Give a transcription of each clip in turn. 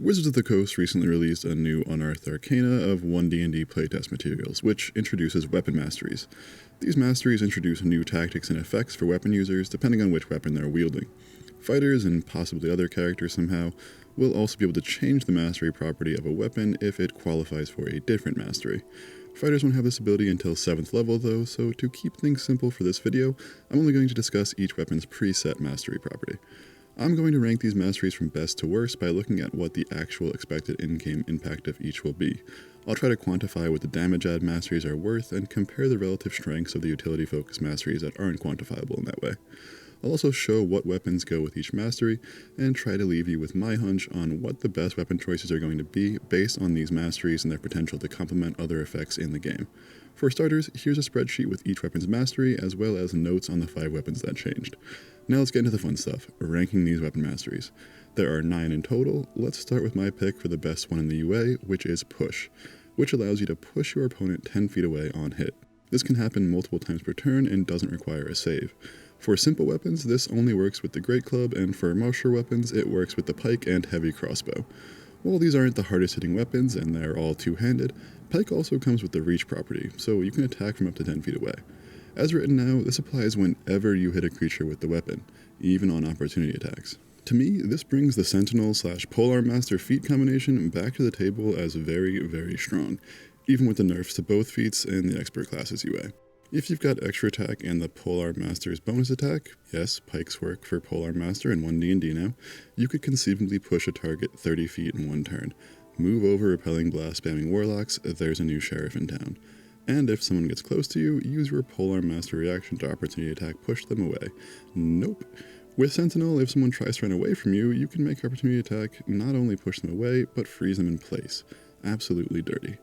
Wizards of the Coast recently released a new Unearthed Arcana of One DnD playtest materials, which introduces weapon masteries. These masteries introduce new tactics and effects for weapon users depending on which weapon they're wielding. Fighters, and possibly other characters somehow, will also be able to change the mastery property of a weapon if it qualifies for a different mastery. Fighters won't have this ability until 7th level though, so to keep things simple for this video, I'm only going to discuss each weapon's preset mastery property. I'm going to rank these masteries from best to worst by looking at what the actual expected in-game impact of each will be. I'll try to quantify what the damage add masteries are worth and compare the relative strengths of the utility-focused masteries that aren't quantifiable in that way. I'll also show what weapons go with each mastery, and try to leave you with my hunch on what the best weapon choices are going to be based on these masteries and their potential to complement other effects in the game. For starters, here's a spreadsheet with each weapon's mastery, as well as notes on the 5 weapons that changed. Now let's get into the fun stuff, ranking these weapon masteries. There are 9 in total. Let's start with my pick for the best one in the UA, which is Push, which allows you to push your opponent 10 feet away on hit. This can happen multiple times per turn and doesn't require a save. For simple weapons, this only works with the Great Club, and for martial weapons, it works with the Pike and Heavy Crossbow. While these aren't the hardest hitting weapons and they're all two-handed, Pike also comes with the reach property, so you can attack from up to 10 feet away. As written now, this applies whenever you hit a creature with the weapon, even on opportunity attacks. To me, this brings the Sentinel/Polearm Master feat combination back to the table as very, very strong, even with the nerfs to both feats in the Expert Classes UA. If you've got extra attack and the Polearm Master's bonus attack, yes, Pikes work for Polearm Master in 1D&D now, you could conceivably push a target 30 feet in one turn. Move over Repelling Blast spamming Warlocks, there's a new sheriff in town. And if someone gets close to you, use your Polearm Master reaction to opportunity attack, push them away. Nope. With Sentinel, if someone tries to run away from you, you can make opportunity attack not only push them away, but freeze them in place. Absolutely dirty.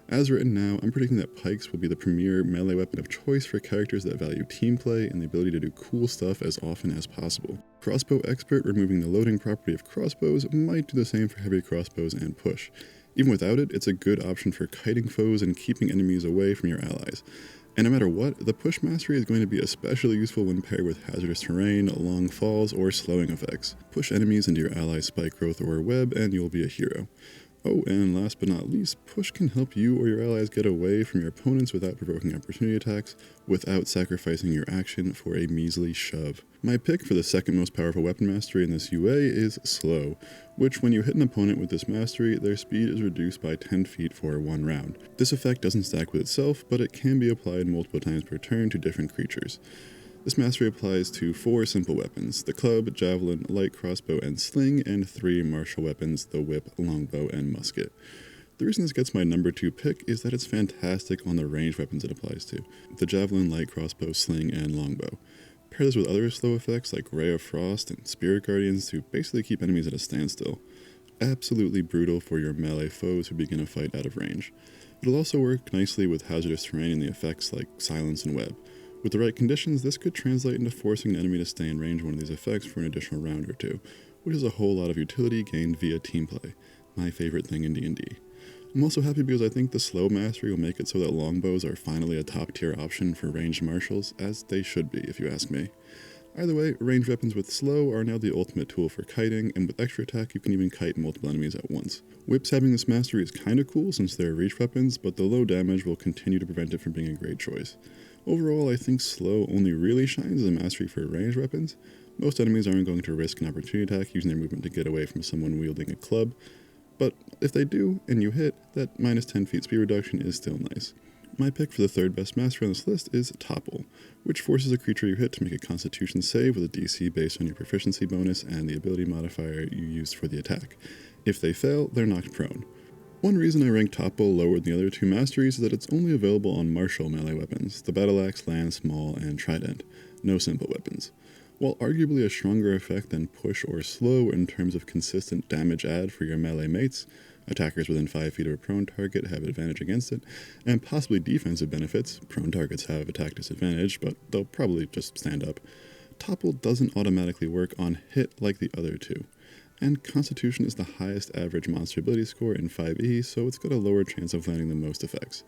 As written now, I'm predicting that Pikes will be the premier melee weapon of choice for characters that value team play and the ability to do cool stuff as often as possible. Crossbow Expert removing the loading property of crossbows might do the same for heavy crossbows and push. Even without it, it's a good option for kiting foes and keeping enemies away from your allies. And no matter what, the push mastery is going to be especially useful when paired with hazardous terrain, long falls, or slowing effects. Push enemies into your allies' spike growth or web and you'll be a hero. Oh, and last but not least, Push can help you or your allies get away from your opponents without provoking opportunity attacks, without sacrificing your action for a measly shove. My pick for the second most powerful weapon mastery in this UA is Slow, which when you hit an opponent with this mastery, their speed is reduced by 10 feet for 1 round. This effect doesn't stack with itself, but it can be applied multiple times per turn to different creatures. This mastery applies to 4 simple weapons, the club, javelin, light crossbow, and sling, and 3 martial weapons, the whip, longbow, and musket. The reason this gets my number 2 pick is that it's fantastic on the ranged weapons it applies to, the javelin, light crossbow, sling, and longbow. Pair this with other slow effects like Ray of Frost and Spirit Guardians to basically keep enemies at a standstill. Absolutely brutal for your melee foes who begin a fight out of range. It'll also work nicely with hazardous terrain and the effects like silence and web. With the right conditions, this could translate into forcing an enemy to stay in range of one of these effects for an additional round or two, which is a whole lot of utility gained via team play, my favorite thing in D&D. I'm also happy because I think the slow mastery will make it so that longbows are finally a top tier option for ranged martials, as they should be if you ask me. Either way, ranged weapons with slow are now the ultimate tool for kiting, and with extra attack you can even kite multiple enemies at once. Whips having this mastery is kinda cool since they're reach weapons, but the low damage will continue to prevent it from being a great choice. Overall, I think Slow only really shines as a mastery for ranged weapons. Most enemies aren't going to risk an opportunity attack using their movement to get away from someone wielding a club, but if they do, and you hit, that minus 10 feet speed reduction is still nice. My pick for the third best mastery on this list is Topple, which forces a creature you hit to make a constitution save with a DC based on your proficiency bonus and the ability modifier you used for the attack. If they fail, they're knocked prone. One reason I rank Topple lower than the other 2 masteries is that it's only available on martial melee weapons, the Battle Axe, Lance, Maul, and Trident, no simple weapons. While arguably a stronger effect than Push or Slow in terms of consistent damage add for your melee mates, attackers within 5 feet of a prone target have advantage against it, and possibly defensive benefits, prone targets have attack disadvantage, but they'll probably just stand up, Topple doesn't automatically work on hit like the other 2. And Constitution is the highest average monster ability score in 5e, so it's got a lower chance of landing the most effects.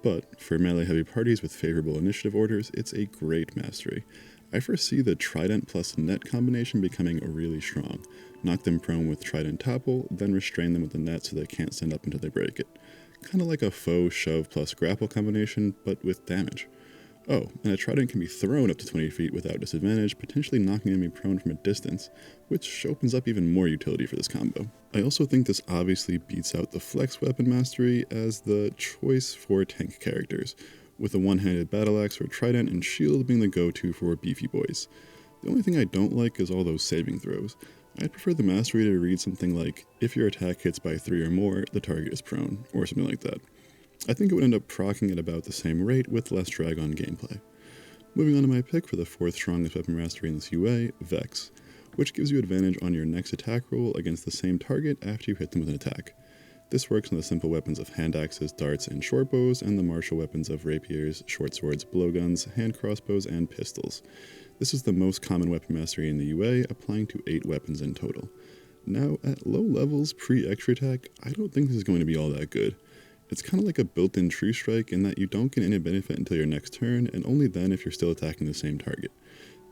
But for melee heavy parties with favorable initiative orders, it's a great mastery. I foresee the Trident plus Net combination becoming really strong. Knock them prone with Trident Topple, then restrain them with the net so they can't stand up until they break it. Kinda like a faux shove plus grapple combination, but with damage. Oh, and a Trident can be thrown up to 20 feet without disadvantage, potentially knocking enemy prone from a distance, which opens up even more utility for this combo. I also think this obviously beats out the Flex Weapon Mastery as the choice for tank characters, with a one-handed battle axe or trident and shield being the go-to for beefy boys. The only thing I don't like is all those saving throws. I'd prefer the mastery to read something like, if your attack hits by 3 or more, the target is prone, or something like that. I think it would end up proccing at about the same rate with less drag on gameplay. Moving on to my pick for the 4th strongest weapon mastery in this UA, Vex, which gives you advantage on your next attack roll against the same target after you hit them with an attack. This works on the simple weapons of hand axes, darts, and short bows, and the martial weapons of rapiers, short swords, blowguns, hand crossbows, and pistols. This is the most common weapon mastery in the UA, applying to 8 weapons in total. Now, at low levels, pre-extra attack, I don't think this is going to be all that good. It's kind of like a built-in true strike in that you don't get any benefit until your next turn, and only then if you're still attacking the same target.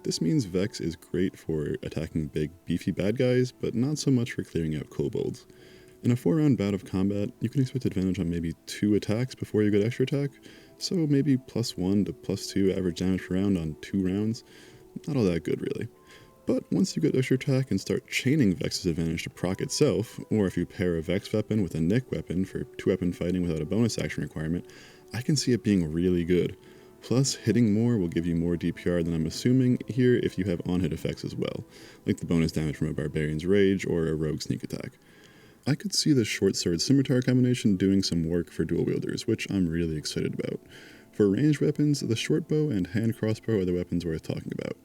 This means Vex is great for attacking big, beefy bad guys, but not so much for clearing out kobolds. In a 4-round bout of combat, you can expect advantage on maybe 2 attacks before you get extra attack, so maybe +1 to +2 average damage per round on 2 rounds. Not all that good, really. But once you get extra attack and start chaining Vex's advantage to proc itself, or if you pair a Vex weapon with a Nick weapon for 2-weapon fighting without a bonus action requirement, I can see it being really good. Plus, hitting more will give you more DPR than I'm assuming here if you have on-hit effects as well, like the bonus damage from a Barbarian's Rage or a Rogue Sneak Attack. I could see the Short Sword Scimitar combination doing some work for dual wielders, which I'm really excited about. For ranged weapons, the short bow and hand crossbow are the weapons worth talking about.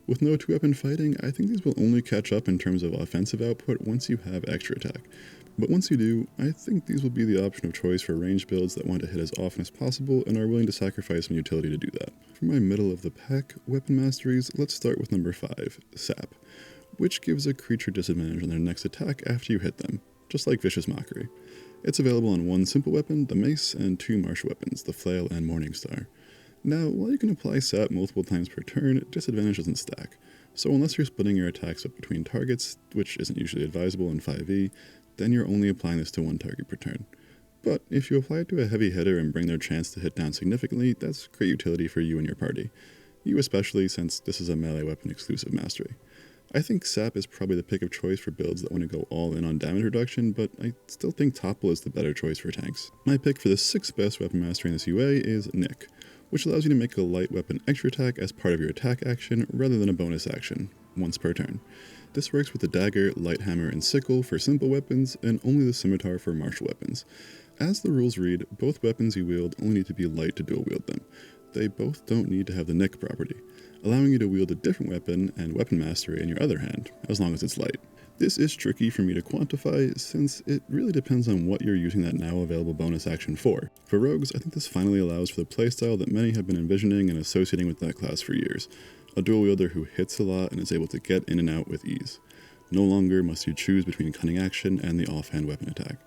With no 2-weapon fighting, I think these will only catch up in terms of offensive output once you have extra attack. But once you do, I think these will be the option of choice for ranged builds that want to hit as often as possible and are willing to sacrifice some utility to do that. For my middle of the pack weapon masteries, let's start with number 5, Sap, which gives a creature disadvantage on their next attack after you hit them, just like Vicious Mockery. It's available on 1 simple weapon, the Mace, and 2 martial weapons, the Flail and Morningstar. Now, while you can apply Sap multiple times per turn, disadvantage doesn't stack, so unless you're splitting your attacks up between targets, which isn't usually advisable in 5e, then you're only applying this to 1 target per turn. But if you apply it to a heavy hitter and bring their chance to hit down significantly, that's great utility for you and your party. You especially, since this is a melee weapon exclusive mastery. I think Sap is probably the pick of choice for builds that want to go all in on damage reduction, but I still think Topple is the better choice for tanks. My pick for the 6th best weapon mastery in this UA is Nick, which allows you to make a light weapon extra attack as part of your attack action rather than a bonus action, once per turn. This works with the dagger, light hammer, and sickle for simple weapons, and only the scimitar for martial weapons. As the rules read, both weapons you wield only need to be light to dual wield them. They both don't need to have the Nick property, allowing you to wield a different weapon and weapon mastery in your other hand, as long as it's light. This is tricky for me to quantify, since it really depends on what you're using that now available bonus action for. For rogues, I think this finally allows for the playstyle that many have been envisioning and associating with that class for years. A dual wielder who hits a lot and is able to get in and out with ease. No longer must you choose between cunning action and the offhand weapon attack.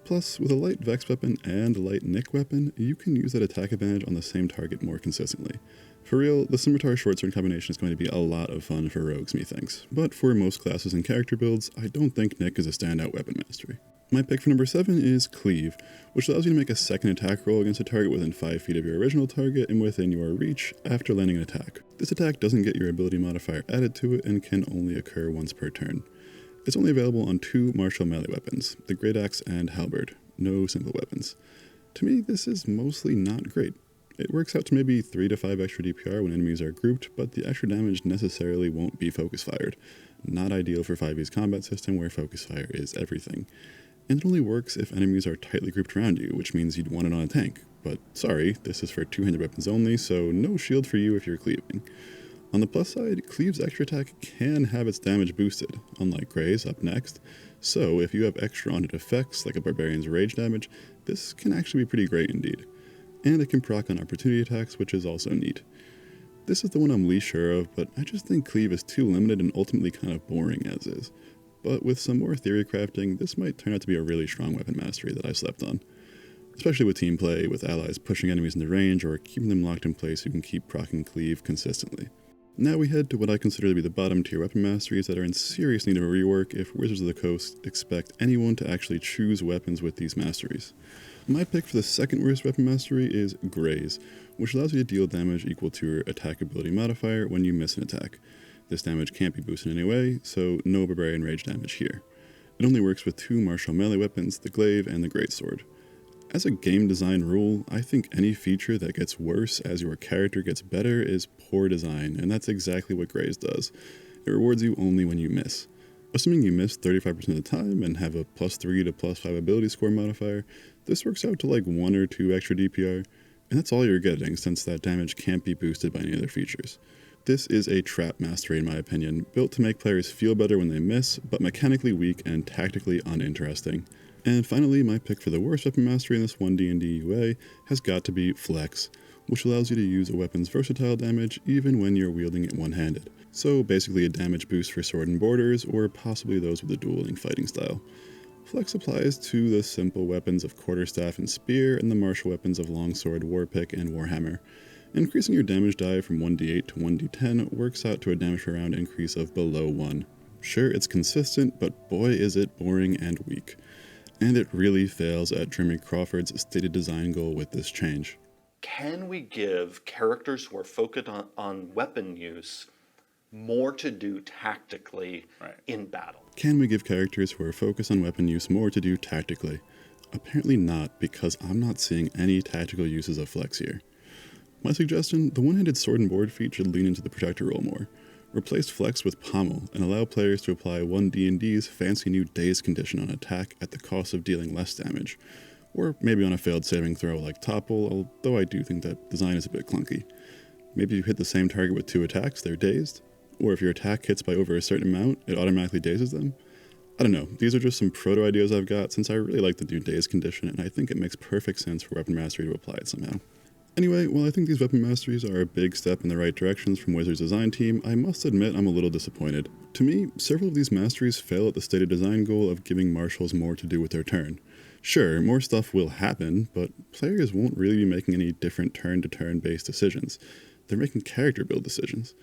Plus, with a light Vex weapon and a light Nick weapon, you can use that attack advantage on the same target more consistently. For real, the Scimitar Short Sword combination is going to be a lot of fun for rogues, methinks. But for most classes and character builds, I don't think Nick is a standout weapon mastery. My pick for number 7 is Cleave, which allows you to make a second attack roll against a target within 5 feet of your original target and within your reach after landing an attack. This attack doesn't get your ability modifier added to it and can only occur once per turn. It's only available on 2 martial melee weapons, the Great Axe and Halberd, no simple weapons. To me, this is mostly not great. It works out to maybe 3 to 5 extra DPR when enemies are grouped, but the extra damage necessarily won't be focus fired. Not ideal for 5e's combat system where focus fire is everything. And it only works if enemies are tightly grouped around you, which means you'd want it on a tank. But sorry, this is for 2-handed weapons only, so no shield for you if you're cleaving. On the plus side, Cleave's extra attack can have its damage boosted, unlike Graze up next, so if you have extra on-hit effects like a Barbarian's Rage damage, this can actually be pretty great indeed. And it can proc on opportunity attacks, which is also neat. This is the one I'm least sure of, but I just think Cleave is too limited and ultimately kind of boring as is. But with some more theory crafting, this might turn out to be a really strong weapon mastery that I slept on. Especially with team play, with allies pushing enemies into range or keeping them locked in place so you can keep proccing Cleave consistently. Now we head to what I consider to be the bottom tier weapon masteries that are in serious need of a rework if Wizards of the Coast expect anyone to actually choose weapons with these masteries. My pick for the second worst weapon mastery is Graze, which allows you to deal damage equal to your attack ability modifier when you miss an attack. This damage can't be boosted in any way, so no barbarian rage damage here. It only works with two martial melee weapons, the Glaive and the Greatsword. As a game design rule, I think any feature that gets worse as your character gets better is poor design, and that's exactly what Graze does. It rewards you only when you miss. Assuming you miss 35% of the time and have a +3 to +5 ability score modifier, this works out to like 1 or 2 extra DPR, and that's all you're getting since that damage can't be boosted by any other features. This is a trap mastery in my opinion, built to make players feel better when they miss, but mechanically weak and tactically uninteresting. And finally, my pick for the worst weapon mastery in this One DnD UA has got to be Flex, which allows you to use a weapon's versatile damage even when you're wielding it one-handed. So basically a damage boost for sword and borders, or possibly those with a dueling fighting style. Flex applies to the simple weapons of quarterstaff and spear, and the martial weapons of longsword, warpick, and warhammer. Increasing your damage die from 1d8 to 1d10 works out to a damage per round increase of below 1. Sure, it's consistent, but boy is it boring and weak. And it really fails at Jeremy Crawford's stated design goal with this change. Can we give characters who are focused on weapon use more to do tactically in battle? Can we give characters who are focused on weapon use more to do tactically? Apparently not, because I'm not seeing any tactical uses of Flex here. My suggestion, the one-handed sword and board feat should lean into the protector role more. Replace Flex with Pommel and allow players to apply One DnD's fancy new Daze condition on attack at the cost of dealing less damage. Or maybe on a failed saving throw like Topple, although I do think that design is a bit clunky. Maybe you hit the same target with 2 attacks, they're dazed. Or if your attack hits by over a certain amount, it automatically dazes them. I don't know, these are just some proto ideas I've got since I really like the new Daze condition and I think it makes perfect sense for Weapon Mastery to apply it somehow. Anyway, while I think these weapon masteries are a big step in the right directions from Wizards' design team, I must admit I'm a little disappointed. To me, several of these masteries fail at the stated design goal of giving marshals more to do with their turn. Sure, more stuff will happen, but players won't really be making any different turn-to-turn based decisions. They're making character build decisions.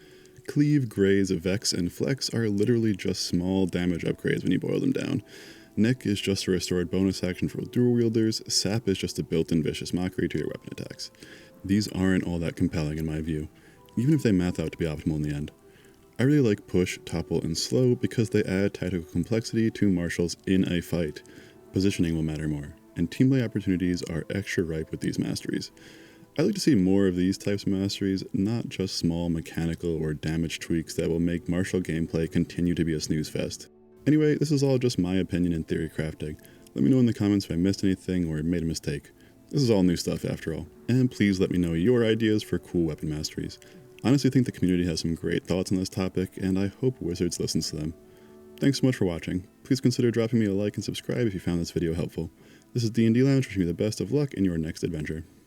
Cleave, Graze, Vex, and Flex are literally just small damage upgrades when you boil them down. Nick is just a restored bonus action for dual wielders, Sap is just a built-in vicious mockery to your weapon attacks. These aren't all that compelling in my view, even if they math out to be optimal in the end. I really like Push, Topple, and Slow because they add tactical complexity to marshals in a fight. Positioning will matter more, and team play opportunities are extra ripe with these masteries. I'd like to see more of these types of masteries, not just small mechanical or damage tweaks that will make martial gameplay continue to be a snooze fest. Anyway, this is all just my opinion and theory crafting. Let me know in the comments if I missed anything or made a mistake. This is all new stuff after all, and please let me know your ideas for cool weapon masteries. I honestly think the community has some great thoughts on this topic, and I hope Wizards listens to them. Thanks so much for watching. Please consider dropping me a like and subscribe if you found this video helpful. This is D&D Lounge, wishing you the best of luck in your next adventure.